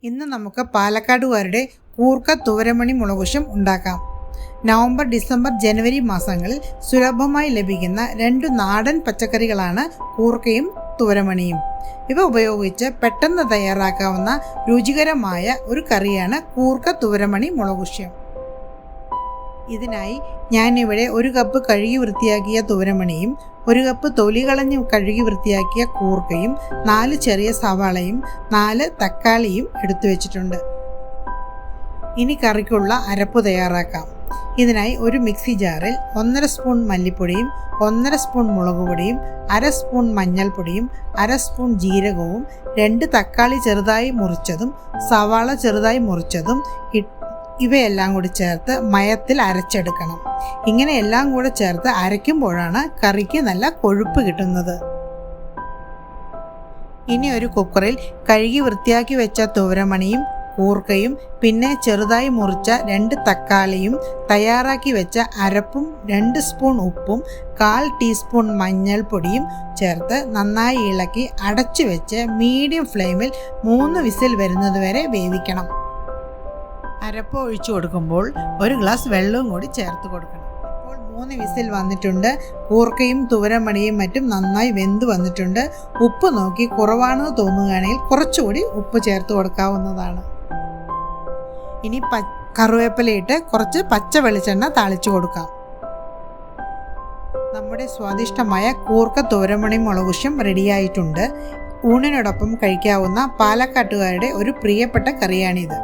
ഇന്ന് നമുക്ക് പാലക്കാടുകാരുടെ കൂർക്ക തുവരമണി മുളകുശം ഉണ്ടാക്കാം. നവംബർ, ഡിസംബർ, ജനുവരി മാസങ്ങളിൽ സുലഭമായി ലഭിക്കുന്ന 2 നാടൻ പച്ചക്കറികളാണ് കൂർക്കയും തുവരമണിയും. ഇവ ഉപയോഗിച്ച് പെട്ടെന്ന് തയ്യാറാക്കാവുന്ന രുചികരമായ ഒരു കറിയാണ് കൂർക്ക തുവരമണി മുളകുശം. ഇതിനായി ഞാനിവിടെ 1 കപ്പ് കഴുകി വൃത്തിയാക്കിയ തുവരമണിയും 1 കപ്പ് തൊലി കളഞ്ഞ് കഴുകി വൃത്തിയാക്കിയ കൂർക്കയും 4 ചെറിയ സവാളയും 4 തക്കാളിയും എടുത്തു വെച്ചിട്ടുണ്ട്. ഇനി കറിക്കുള്ള അരപ്പ് തയ്യാറാക്കാം. ഇതിനായി ഒരു മിക്സി ജാറിൽ 1.5 സ്പൂൺ മല്ലിപ്പൊടിയും 1.5 സ്പൂൺ മുളക് പൊടിയും 1/2 സ്പൂൺ മഞ്ഞൾപ്പൊടിയും 1/2 സ്പൂൺ ജീരകവും 2 തക്കാളി ചെറുതായി മുറിച്ചതും സവാള ചെറുതായി മുറിച്ചതും ഇവയെല്ലാം കൂടി ചേർത്ത് മയത്തിൽ അരച്ചെടുക്കണം. ഇങ്ങനെ എല്ലാം കൂടെ ചേർത്ത് അരയ്ക്കുമ്പോഴാണ് കറിക്ക് നല്ല കൊഴുപ്പ് കിട്ടുന്നത്. ഇനി ഒരു കുക്കറിൽ കഴുകി വൃത്തിയാക്കി വെച്ച തുവരമണിയും കൂർക്കയും പിന്നെ ചെറുതായി മുറിച്ച 2 തക്കാളിയും തയ്യാറാക്കി വെച്ച അരപ്പും 2 സ്പൂൺ ഉപ്പും 1/4 ടീസ്പൂൺ മഞ്ഞൾപ്പൊടിയും ചേർത്ത് നന്നായി ഇളക്കി അടച്ചു വെച്ച് മീഡിയം ഫ്ലെയിമിൽ 3 വിസിൽ വരുന്നതുവരെ വേവിക്കണം. അരപ്പ് ഒഴിച്ചു കൊടുക്കുമ്പോൾ 1 ഗ്ലാസ് വെള്ളവും കൂടി ചേർത്ത് കൊടുക്കണം. ഇപ്പോൾ 3 വിസിൽ വന്നിട്ടുണ്ട്. കൂർക്കയും തുവരമണിയും മറ്റും നന്നായി വെന്ത് വന്നിട്ടുണ്ട്. ഉപ്പ് നോക്കി കുറവാണെന്ന് തോന്നുകയാണെങ്കിൽ കുറച്ചുകൂടി ഉപ്പ് ചേർത്ത് കൊടുക്കാവുന്നതാണ്. ഇനി കറിവേപ്പിലയിട്ട് കുറച്ച് പച്ച വെളിച്ചെണ്ണ താളിച്ചു കൊടുക്കാം. നമ്മുടെ സ്വാദിഷ്ടമായ കൂർക്ക തുവരമണി മുളകുശം റെഡിയായിട്ടുണ്ട്. ഊണിനോടൊപ്പം കഴിക്കാവുന്ന പാലക്കാട്ടുകാരുടെ ഒരു പ്രിയപ്പെട്ട കറിയാണിത്.